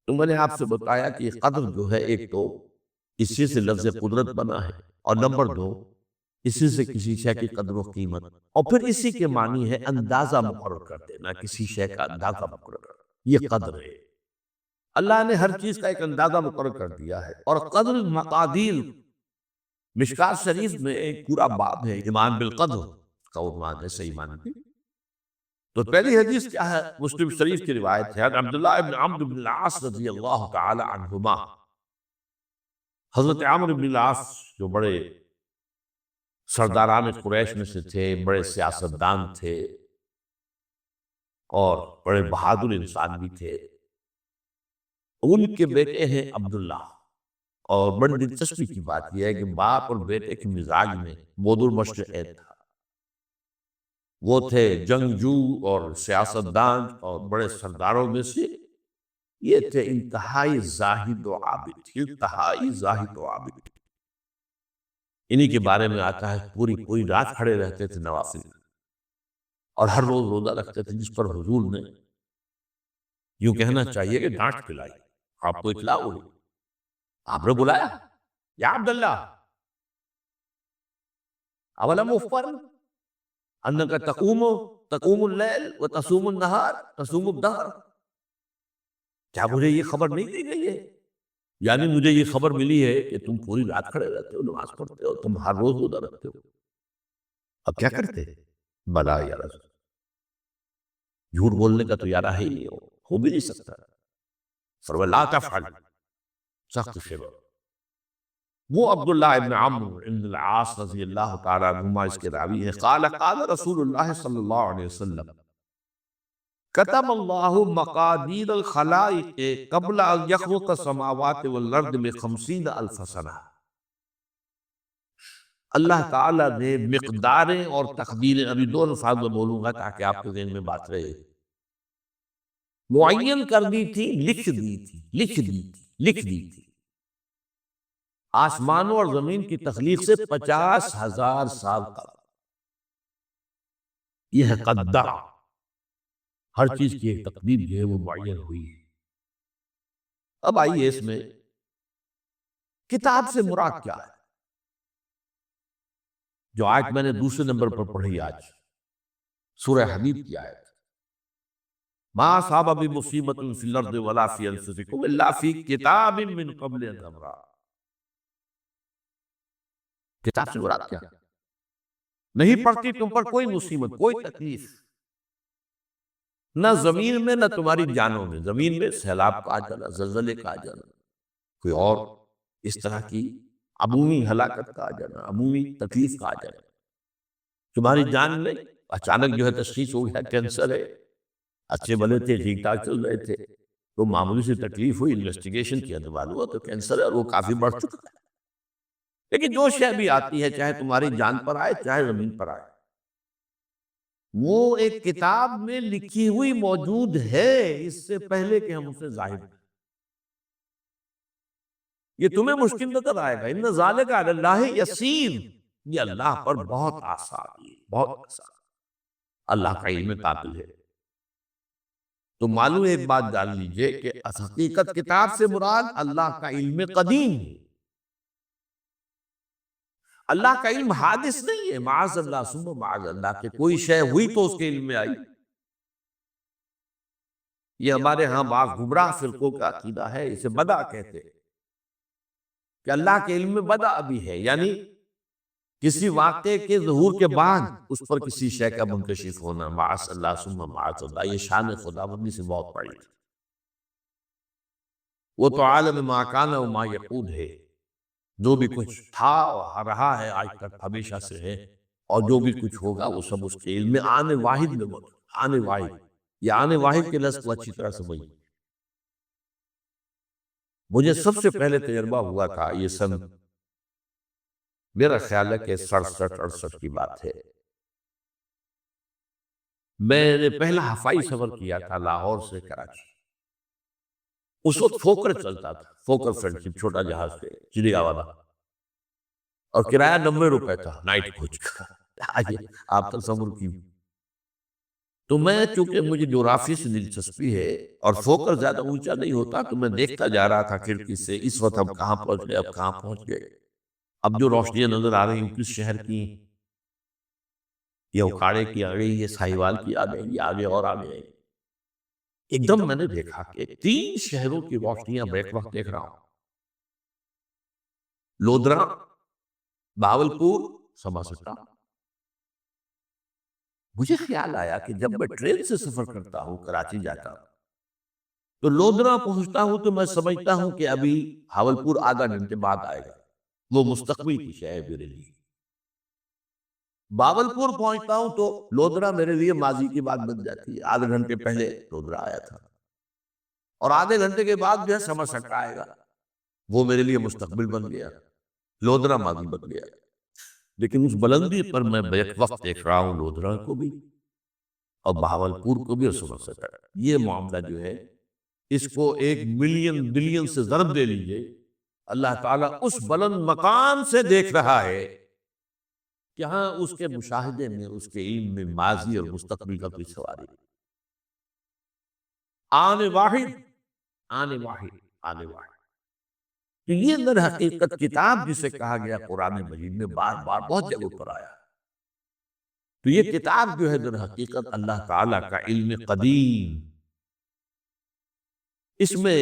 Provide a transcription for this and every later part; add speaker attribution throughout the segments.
Speaker 1: تو میں نے آپ سے بتایا کہ قدر جو ہے ایک تو اسی سے لفظ قدرت بنا ہے، اور نمبر دو اسی سے کسی شے کی قدر و قیمت، اور پھر اسی کے معنی ہے اندازہ مقرر کر دینا، کسی شے کا اندازہ مقرر کر دینا، یہ قدر ہے۔ اللہ نے ہر چیز کا ایک اندازہ مقرر کر دیا ہے، اور قدر مقادیر مشکات شریف میں ایک پورا باب ہے ایمان بالقدر کا عنوان ہے، صحیح معنی میں۔ تو پہلی حدیث کیا ہے؟ مسلم شریف کی روایت ہے عبداللہ ابن عمرو بن العاص رضی اللہ تعالی عنہما۔ حضرت عمرو بن العاص جو بڑے سرداران قریش میں سے تھے، بڑے سیاستدان تھے، اور بڑے بہادر انسان بھی تھے، ان کے بیٹے ہیں عبداللہ۔ اور بڑی دلچسپی کی بات یہ ہے کہ باپ اور بیٹے کے مزاج میں بود المشرقین تھا۔ وہ تھے جنگجو اور سیاستدان اور بڑے سرداروں میں سے، یہ تھے انتہائی زاہد و عابد، انتہائی زاہد و عابد۔ انہی کے بارے میں آتا ہے پوری پوری رات کھڑے رہتے تھے نوافل، اور ہر روز روزہ رکھتے تھے، جس پر حضور نے یوں کہنا چاہیے کہ ڈانٹ پلائی۔ آپ کو اطلاع ہوئی، آپ نے بلایا، یا عبداللہ اولم اخبر انک تقوم اللیل و تصوم النہار تصوم الدہر، کیا مجھے یہ خبر نہیں دی گئی ہے؟ یعنی مجھے یہ خبر ملی ہے کہ تم پوری رات کھڑے رہتے ہو، نماز پڑھتے ہو، تم ہر روز روزہ رکھتے ہو، اب کیا کرتے؟ بلا یا رسول، جھوٹ بولنے کا تو ارادہ ہی نہیں ہو بھی نہیں سکتا۔ فرمایا لا تفعل، سخت شبہ۔ وہ عبداللہ ابن عمرو ابن العاص رضی اللہ تعالیٰ عنہما اس کے راوی ہیں، قال قال رسول اللہ صلی اللہ علیہ وسلم کتب اللہ مقادیر الخلائق قبل ان یخلق السماوات والارض ب50 الف سنہ۔ اللہ تعالیٰ نے مقداریں اور تقدیریں، ابھی دو الفاظ میں بولوں گا تاکہ آپ کے ذہن میں بات رہے، معین کر دی تھی، لکھ دی تھی، لکھ دی تھی، لکھ دی تھی۔ آسمانوں اور زمین کی تخلیق سے 50,000 سال قبل یہ ہے قدر۔ ہر چیز کی ایک تقدیر جو ہے وہ معین ہوئی ہے۔ اب آئیے اس میں کتاب سے مراد کیا ہے؟ جو آیت میں نے دوسرے نمبر پر پڑھی آج، سورہ حدید کی آیت، ما اصاب بمصیبۃ فی الارض ولا فی انفسکم الا فی کتاب من قبل ان نبرأ۔ کتاب سے مراد کیا؟ نہیں پڑتی تم پر کوئی مصیبت، کوئی تکلیف، نہ زمین میں نہ تمہاری جانوں میں، زمین میں سیلاب کا آ جانا، زلزلے کا آ جانا، کوئی اور اس طرح کی عمومی ہلاکت کا آ جانا، عمومی تکلیف کا آ جانا، تمہاری جان میں اچانک جو ہے تشخیص ہو گیا کینسر ہے، اچھے بلے تھے، ٹھیک ٹھاک چل رہے تھے، تو معمولی سے تکلیف ہوئی، انویسٹیگیشن کیا تو معلوم ہوا تو کینسر ہے، اور وہ کافی بڑھ چکا ہے۔ لیکن جو شے بھی آتی ہے، چاہے تمہاری جان پر آئے چاہے زمین پر آئے، وہ ایک کتاب میں لکھی ہوئی موجود ہے، اس سے پہلے کہ ہم اسے ظاہر کریں۔ یہ تمہیں مشکل نظر آئے گا، ان ذالک علی اللہ یسیر، یہ اللہ پر بہت آسان ہے، بہت آسان، اللہ کا علم قابل ہے۔ تو معلوم ایک بات جان لیجئے کہ حقیقت کتاب سے مراد اللہ کا علم قدیم ہے۔ اللہ کا علم حادث نہیں ہے، معاذ اللہ ثم معاذ اللہ، کہ کوئی شے ہوئی تو اس کے علم میں آئی۔ یہ ہمارے ہاں بعض گمراہ فرقوں کا عقیدہ ہے، اسے بدع کہتے ہیں، کہ اللہ کے علم میں بدع بھی ہے، یعنی کسی واقعے کے ظہور کے بعد اس پر کسی شے کا منکشف ہونا، معاذ اللہ ثم معاذ اللہ، یہ شان خداوندی سے بہت بڑی ہے۔ وہ تو عالم ما کان و ما یکون ہے، جو بھی کچھ تھا اور رہا ہے آج تک ہمیشہ سے ہے، اور جو بھی کچھ ہوگا وہ سب اس کے علم میں آن واحد میں موجود۔ آن واحد، یہ آن واحد کے لفظ کو اچھی طرح سمجھیں۔ مجھے سب سے پہلے تجربہ ہوا تھا، یہ سن میرا خیال ہے کہ 67-68 کی بات ہے، میں نے پہلا ہوائی سفر کیا تھا لاہور سے کراچی۔ اس وقت فوکر چلتا تھا، فوکر فرینڈشپ، چھوٹا جہاز پہ، چڑیا والا، اور کرایہ 90 روپے تھا نائٹ کوچ کا۔ آئیے آپ تصور کی، تو میں چونکہ مجھے جغرافی سے دلچسپی ہے اور فوکس زیادہ اونچا نہیں ہوتا، تو میں دیکھتا جا رہا تھا کھڑکی سے، اس وقت ہم کہاں پہنچ گئے، اب کہاں پہنچ گئے، اب جو روشنیاں نظر آ رہی ہیں کس شہر کی، یہ اکھاڑے کی آ گئی، یہ ساہیوال کی آ گئی، یہ آگے اور آگے آئی۔ ایک دم میں نے دیکھا کہ 3 شہروں کی روشنیاں بیک وقت دیکھ رہا ہوں، لودھرا، بہاولپور، سماستا۔ مجھے خیال آیا کہ جب میں ٹرین سے سفر کرتا ہوں، کراچی جاتا ہوں، تو لودھرا پہنچتا ہوں تو میں سمجھتا ہوں کہ ابھی بہاولپور آدھا گھنٹے بعد آئے گا، وہ مستقبل کی شے ہے میرے لیے۔ بہاولپور پہنچتا ہوں تو لودھرا میرے لیے ماضی کی بات بن جاتی ہے، آدھے گھنٹے پہلے لودھرا آیا تھا، اور آدھے گھنٹے کے بعد جو ہے سماستا آئے گا، وہ میرے لیے مستقبل بن گیا، لودھرا ماضی بن گیا۔ لیکن اس بلندی پر میں بیک وقت دیکھ رہا ہوں لودھرا کو بھی اور بہاولپور کو بھی، اور سماستا۔ یہ معاملہ جو ہے اس کو 1 ملین بلین سے ضرب دے لیجئے، اللہ تعالیٰ اس بلند مقام سے دیکھ رہا ہے کہ ہاں اس کے مشاہدے میں، اس کے علم میں ماضی اور مستقبل کا کوئی سواری نہیں۔ آنے واحد، آنے واحد، آنے واحد۔ تو یہ در حقیقت کتاب جسے کہا گیا قرآن مجید میں بار بار بہت جگہ پر آیا، تو یہ کتاب جو ہے در حقیقت اللہ تعالیٰ کا علم قدیم، اس میں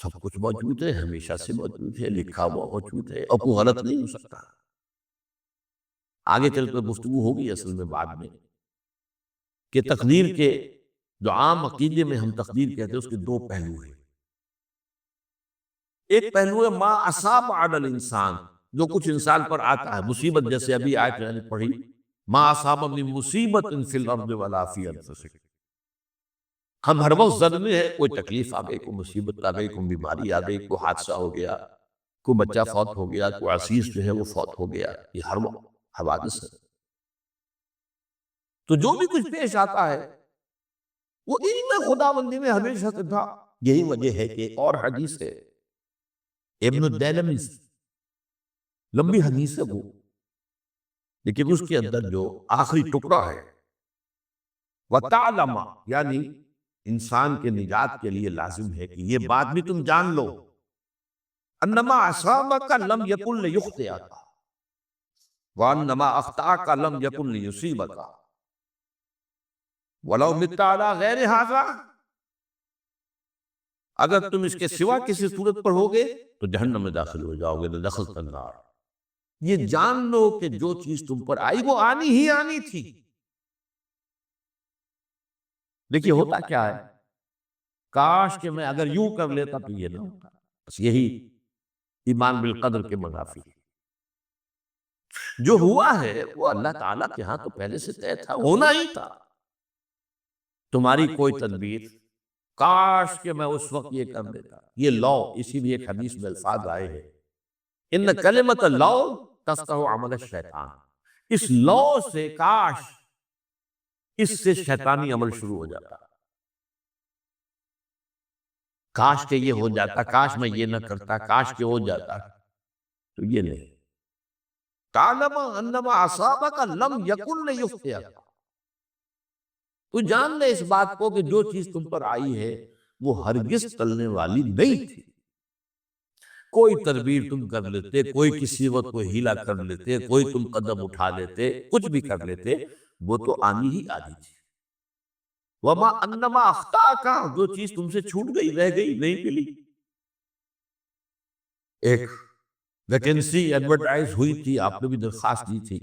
Speaker 1: سب کچھ موجود ہے، ہمیشہ سے موجود ہے، لکھا ہوا موجود ہے، اور کوئی غلط نہیں ہو سکتا۔ آگے چل کر گفتگو ہوگی اصل میں بعد میں کہ تقدیر کے جو عام عقیدے میں ہم تقدیر کہتے ہیں، اس کے 2 پہلو ہیں۔ ایک پہلو ہے ما اصاب علی الانسان، جو کچھ انسان پر آتا ہے مصیبت، جیسے ابھی آیت میں نے پڑھی، ما اصاب من مصیبت فی الارض ولا فی انفسکم۔ ہم ہر وقت زد میں ہے، کوئی تکلیف آ گئی، کوئی مصیبت آ گئی، کوئی بیماری آ گئی، کوئی حادثہ ہو گیا، کوئی بچہ فوت ہو گیا، کوئی عزیز جو ہے وہ فوت ہو گیا، یہ ہر وقت حوادث ہے۔ تو جو بھی کچھ پیش آتا ہے وہ علم خداوندی میں ہمیشہ سے تھا۔ یہی وجہ ہے کہ ایک اور حدیث ہے، ابن الدیلمی، لمبی حدیث ہے وہ، لیکن اس کے اندر جو آخری ٹکڑا ہے، وَتَعْلَمَ، یعنی انسان کے نجات کے لیے لازم ہے کہ یہ بات بھی تم جان لو، انما اصابک لم یکن لیخطئک وانما اخطاک لم یکن لیصیبک ولو مت علی غیر ھذا۔ اگر تم اس کے سوا کسی صورت پر ہوگے تو جہنم میں داخل ہو جاؤ گے، دخلت النار۔ یہ جان لو کہ جو چیز تم پر آئی وہ آنی ہی آنی تھی۔ دیکھیے ہوتا کیا ہے، کاش کہ میں اگر یوں کر لیتا تو یہ نہ ہوتا، بس یہی ایمان بالقدر کے منافی ہے۔ جو ہوا ہے وہ اللہ تعالیٰ کے ہاں تو پہلے سے طے تھا، ہونا ہی تھا۔ تمہاری کوئی تدبیر، کاش کہ میں اس وقت یہ کر دیتا، یہ لو، اسی لیے ایک حدیث میں الفاظ آئے ہیں، ان کلمۃ لو تفتح عمل الشیطان، اس لو سے، کاش اس سے شیطانی عمل شروع ہو جاتا، کاش کہ یہ ہو جاتا، کاش میں یہ نہ کرتا، کاش کہ ہو جاتا، تو یہ نہیں۔ تعلم انما اصابک لم یکن لیخطئک، تو جان لے اس بات کو کہ جو چیز تم پر آئی ہے وہ ہرگز ٹلنے والی نہیں تھی۔ کوئی تدبیر تم کر لیتے، کوئی کسی وقت کوئی ہیلا کر لیتے، کوئی تم قدم اٹھا لیتے، کچھ بھی کر لیتے، وہ تو آنی ہی آنی تھی۔ وما انما اخطاک، جو چیز تم سے چھوٹ گئی، رہ گئی، نہیں ملی۔ ایک ویکنسی ایڈورٹائز ہوئی تھی، آپ نے بھی درخواست دی تھی،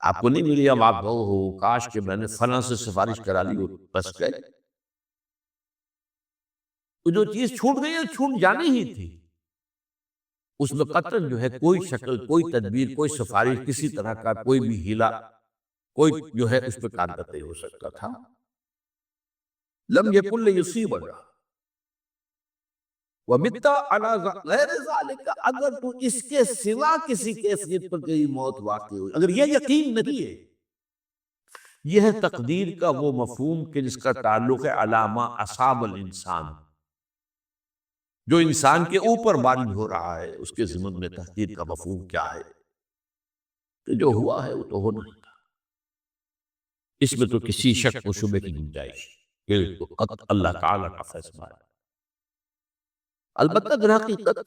Speaker 1: آپ کو نہیں ملی، اب آپ ہو کاش کہ میں نے فلاں سے سفارش کرا لی ہو، بس گئے۔ تو جو چیز چھوٹ گئی ہے چھوٹ جانی ہی تھی، اس میں قطعاً جو ہے کوئی شکل، کوئی تدبیر، کوئی سفارش، کسی طرح کا کوئی بھی ہیلا، کوئی جو ہے اس پہ کارگر نہیں ہو سکتا تھا۔ لم یکن لیصیبک ومت علی غیر ذالک، اگر تو اس کے سوا کسی کیفیت پر تیری موت واقع ہوئی، اگر یہ یقین نہیں ہے، یہ ہے تقدیر کا وہ مفہوم کہ جس کا تعلق ہے علی ما اصاب الانسان، جو انسان کے اوپر وارد ہو رہا ہے، اس کے ضمن میں تقدیر کا مفہوم کیا ہے، کہ جو ہوا ہے وہ تو ہونا ہی تھا۔ اس میں تو کسی شک و شبے کی گنجائش کہ اللہ تعالیٰ کا فیصلہ ہے۔ البتہ در حقیقت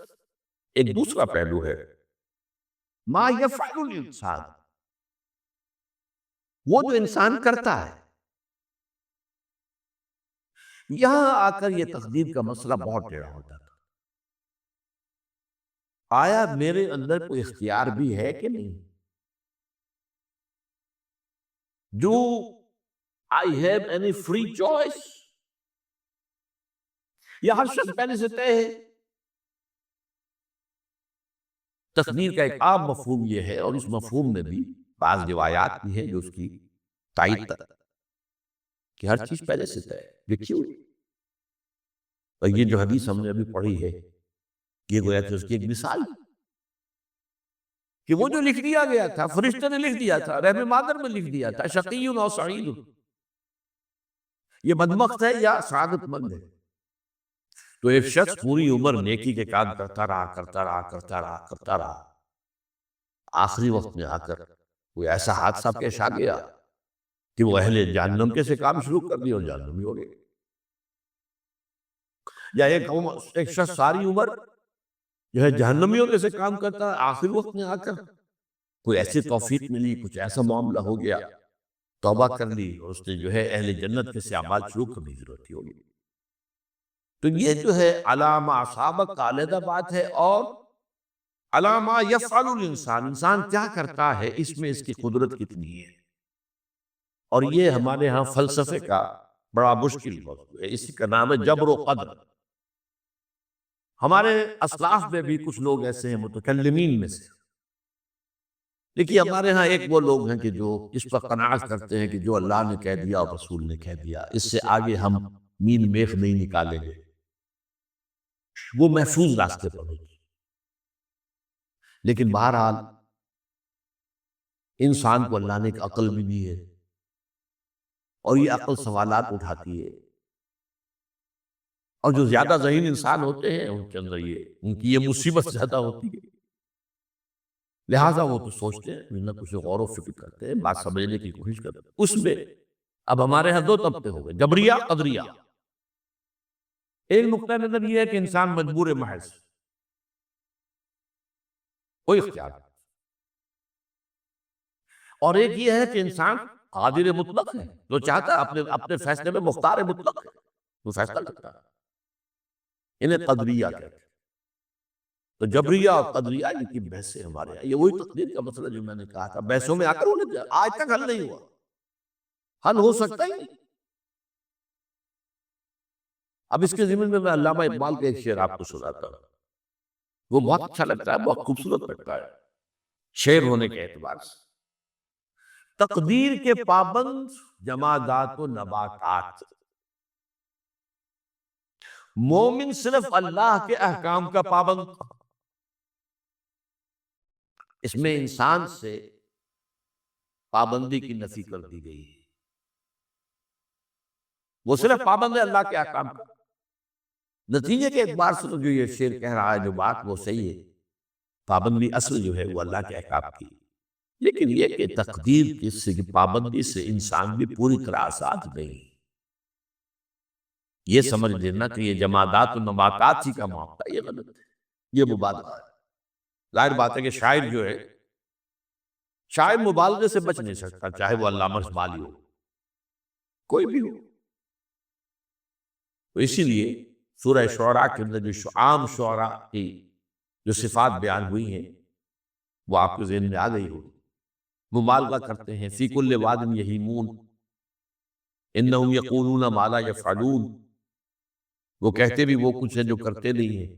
Speaker 1: ایک دوسرا پہلو ہے، ما یفعل الانسان، وہ جو انسان کرتا ہے۔ یہاں آ کر یہ تقدیر کا مسئلہ بہت ٹیڑھا ہوتا تھا۔ آیا میرے اندر کوئی اختیار بھی ہے کہ نہیں؟ Do I have any free choice؟ یا ہر شخص پہلے سے طے ہے؟ تقدیر کا ایک عام مفہوم یہ ہے، اور اس مفہوم میں بھی بعض روایات بھی ہے جو اس کی تائید کرتا کہ ہر چیز پہلے سے طے ہے، لکھی ہوئی۔ اور یہ جو حدیث ہم نے ابھی پڑھی ہے، یہ گویا کہ اس کی ایک مثال ہے کہ وہ جو لکھ دیا گیا تھا، فرشتے نے لکھ دیا تھا، رحم مادر میں لکھ دیا تھا، شقی و سعید، یہ بدبخت ہے یا سعادت مند ہے۔ تو ایک شخص پوری عمر نیکی کے کام کرتا رہا، آخری وقت میں آ کر کوئی ایسا حادثہ پیش آ گیا کہ وہ اہل جہنم کے سے کام شروع کر دیا اور جہنمی ہو گئے۔ یا ایک شخص ساری عمر جو ہے جہنمیوں کے سے کام کرتا ہے، آخری وقت میں آ کر کوئی ایسی توفیق ملی، کچھ ایسا معاملہ ہو گیا، توبہ کر لی اور اس نے جو ہے اہل جنت کے سے اعمال شروع کرنے کی ضرورت ہوگی۔ تو یہ جو ہے علامہ اصابک کا علیحدہ بات ہے، اور علامہ یفعل الانسان، انسان کیا کرتا ہے اس میں اس کی قدرت کتنی ہے۔ اور یہ ہمارے ہاں فلسفے کا بڑا مشکل موضوع ہے، اسی کا نام ہے جبر و قدر۔ ہمارے اسلاف میں بھی کچھ لوگ ایسے ہیں متکلمین میں سے، لیکن ہمارے ہاں ایک وہ لوگ ہیں کہ جو اس پر قناعت کرتے ہیں کہ جو اللہ نے کہہ دیا اور رسول نے کہہ دیا، اس سے آگے ہم مین میخ نہیں نکالیں گے، وہ محفوظ راستے پر ہوگی۔ لیکن بہرحال انسان کو اللہ نے ایک عقل بھی دی ہے، اور یہ عقل سوالات اٹھاتی ہے، اور جو زیادہ ذہین انسان ہوتے ہیں ان کے اندر ان کی یہ مصیبت زیادہ ہوتی ہے، لہٰذا وہ تو سوچتے ہیں، نہ کچھ غور و فکر کرتے ہیں، بات سمجھنے کی کوشش کرتے ہیں۔ اس میں اب ہمارے ہاں دو طبقے ہو گئے، جبریہ قدریہ۔ ایک نقطہ نظر یہ ہے کہ انسان مجبور محض، کوئی اختیار نہیں، اور ایک یہ ہے کہ انسان قادر مطلق ہے، جو چاہتا ہے اپنے فیصلے میں مختار مطلق ہے، وہ فیصلہ کرتا ہے۔ انہیں قدریہ کہتے ہیں۔ تو جبریہ اور قدریہ ان کی بحثیں ہمارے یہاں، یہ وہی تقدیر کا مسئلہ جو میں نے کہا تھا، بحثوں میں آ کر انہیں آج تک حل نہیں ہوا، حل ہو سکتا ہی نہیں۔ اب اس کے ضمن میں علامہ اقبال کا ایک شعر آپ کو سناتا ہوں، وہ بہت اچھا لگتا ہے، بہت خوبصورت لگتا ہے شعر ہونے کے اعتبار سے۔ تقدیر کے پابند جمادات و نباتات، مومن صرف اللہ کے احکام کا پابند۔ اس میں انسان سے پابندی کی نفی کر دی گئی ہے، وہ صرف پابند ہے اللہ کے احکام کا۔ نتیجے کے اعتبار سے جو یہ شعر کہہ رہا ہے، جو بات وہ صحیح ہے، پابندی اصل جو ہے وہ اللہ کے احکام کی، لیکن یہ کہ تقدیر کی پابندی سے انسان بھی پوری طرح آزاد نہیں۔ یہ سمجھ لینا کہ یہ جمادات و نباتات ہی کا معاملہ، یہ غلط ہے، یہ مبالغہ ہے۔ ظاہر بات ہے کہ شاعر جو ہے، شاعر مبالغے سے بچ نہیں سکتا، چاہے وہ علامہ اقبالی ہو، کوئی بھی ہو۔ تو اسی لیے سورہ شعراء کے اندر جو عام شعراء کی جو صفات بیان ہوئی ہیں وہ آپ کے ذہن میں آ گئی ہوگی۔ مبالغہ کرتے ہیں، فی کل واد یہیمون انہم یقولون ما لا یفعلون، وہ کہتے بھی وہ کچھ ہے جو کرتے نہیں ہیں،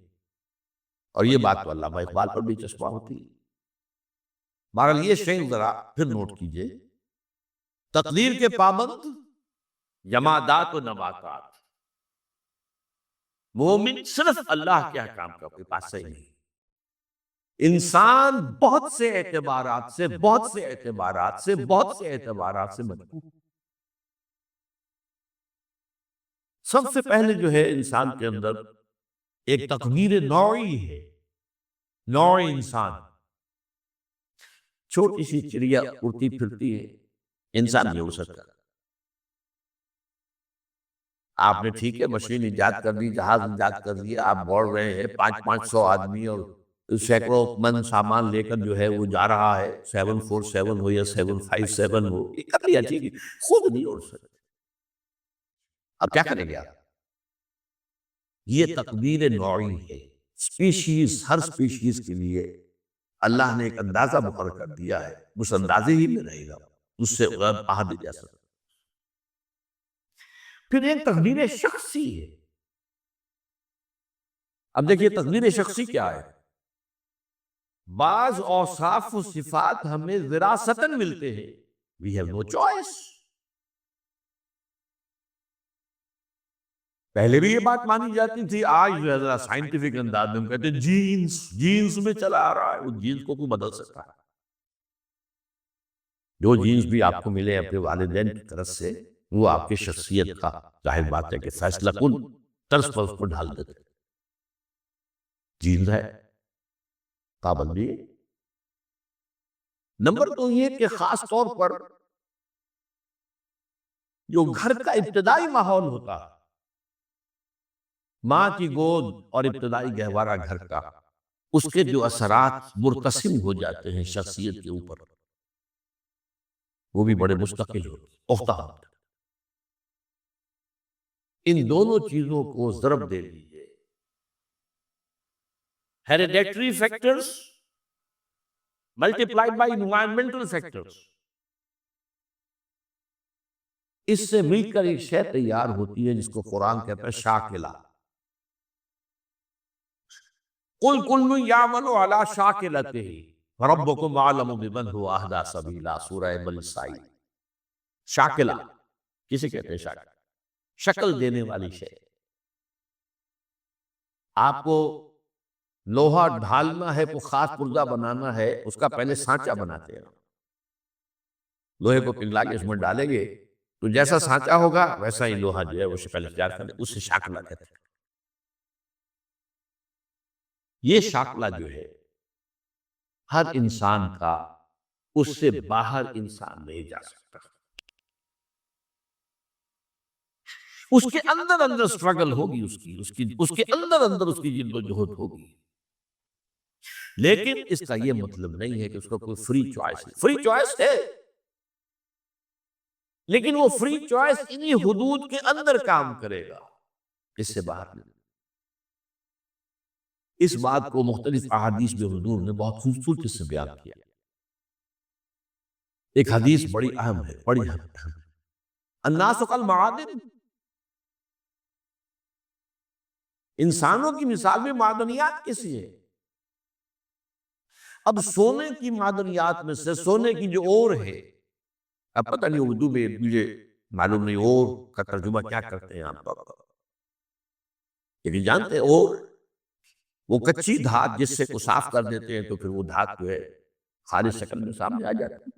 Speaker 1: اور یہ بات تو علامہ اقبال پر بھی چسپاں ہوتی ہے۔ بہرحال یہ شعر ذرا پھر نوٹ کیجئے، تقدیر کے پابند جمادات و نباتات، مومن صرف اللہ کے احکام کا کوئی پاسہ ہی نہیں۔ انسان بہت سے اعتبارات سے مجبور۔ سب سے پہلے جو ہے انسان کے اندر ایک تقدیر نوعی ہے، نوع انسان۔ چھوٹی سی چڑیا اڑتی پھرتی ہے، انسان نہیں اڑ سکتا، آپ نے ٹھیک ہے مشین ایجاد کر دی، جہاز ایجاد کر دیا، آپ بڑھ رہے ہیں 500 آدمی اور سینکڑوں من سامان لے کر جو ہے وہ جا رہا ہے، 747 ہو یا 757 ہو، یہ کر لیا ٹھیک ہے، خود نہیں اڑ سکتے، اب کیا کریں گے آپ؟ یہ تقدیر نوعی ہے، سپیشیز، ہر سپیشیز کے لیے اللہ نے ایک اندازہ مقرر کر دیا ہے، اس اندازے ہی میں رہے گا، اس سے باہر نہیں جا سکتا۔ پھر ایک تقدیر شخصی ہے۔ اب دیکھیے تقدیر شخصی کیا ہے؟ بعض اوصاف و صفات ہمیں وراثتاً ملتے ہیں، we have no choice۔ پہلے بھی یہ بات مانی جاتی تھی، آج جو ہے ذرا سائنٹیفک انداز میں ہم کہتے ہیں جینز میں چلا آ رہا ہے، وہ جینز کو کوئی بدل سکتا ہے؟ جو جینز بھی آپ کو ملے اپنے والدین کی طرف سے، وہ آپ کی شخصیت کا ظاہر بات ہے کہ فیصلہ کن طرز پر اس کو ڈھال دیتے۔ جینز ہے، پابندی۔ نمبر 2 یہ کہ خاص طور پر جو گھر کا ابتدائی ماحول ہوتا، ماں کی گود اور ابتدائی گہوارہ گھر کا، اس کے جو اثرات مرتسم ہو جاتے ہیں شخصیت کے اوپر، وہ بھی بڑے مستقل پختہ ہوتے ہیں۔ ان دونوں چیزوں کو ضرب دے دیجئے، hereditary factors multiplied by environmental factors, اس سے مل کر ایک شے تیار ہوتی ہے جس کو قرآن کہتا ہے شاکلہ۔ قُلْ كُلٌّ يَعْمَلُ عَلَى شَاكِلَتِهِ رَبُّكُمْ أَعْلَمُ بِمَنْ هُوَ أَهْدَىٰ سَبِيلًا، سورہ بنی اسرائیل۔ شاکلہ کسے کہتے ہیں؟ شاکلہ شکل دینے والی شے۔ آپ کو لوہا ڈھالنا ہے، کوئی خاص پرزہ بنانا ہے، اس کا پہلے سانچہ بناتے ہیں، لوہے کو پگھلا کے اس میں ڈالیں گے تو جیسا سانچہ ہوگا ویسا ہی لوہا جو ہے وہ شکل اختیار کرے، اسے شاکلہ کہتے ہیں۔ یہ شاکلہ جو ہے ہر انسان کا، اس سے باہر انسان نہیں جا سکتا، اس کے اندر اندر سٹرگل ہوگی، اس کے اندر اندر اس کی جد و جہد ہوگی، لیکن اس کا یہ مطلب نہیں ہے کہ اس کو کوئی فری چوائس ہے۔ فری چوائس ہے، لیکن وہ فری چوائس انہی حدود کے اندر کام کرے گا، اس سے باہر نہیں۔ اس بات کو مختلف احادیث میں حضور نے بہت خوبصورتی سے بیان کیا۔ ایک حدیث بڑی اہم ہے، بڑی اہم ہے، الناس کالمعادن، انسانوں کی مثال میں معدنیات کیسی ہے؟ اب سونے کی معدنیات میں سے سونے کی جو اور ہے، اب پتہ نہیں اردو میں مجھے معلوم نہیں اور کا ترجمہ کیا کرتے ہیں آپ، لیکن جانتے ہیں اور وہ کچی دھات جس سے کو صاف کر دیتے ہیں تو پھر وہ دھات جو ہے خالص شکل میں سامنے آ جاتی ہے۔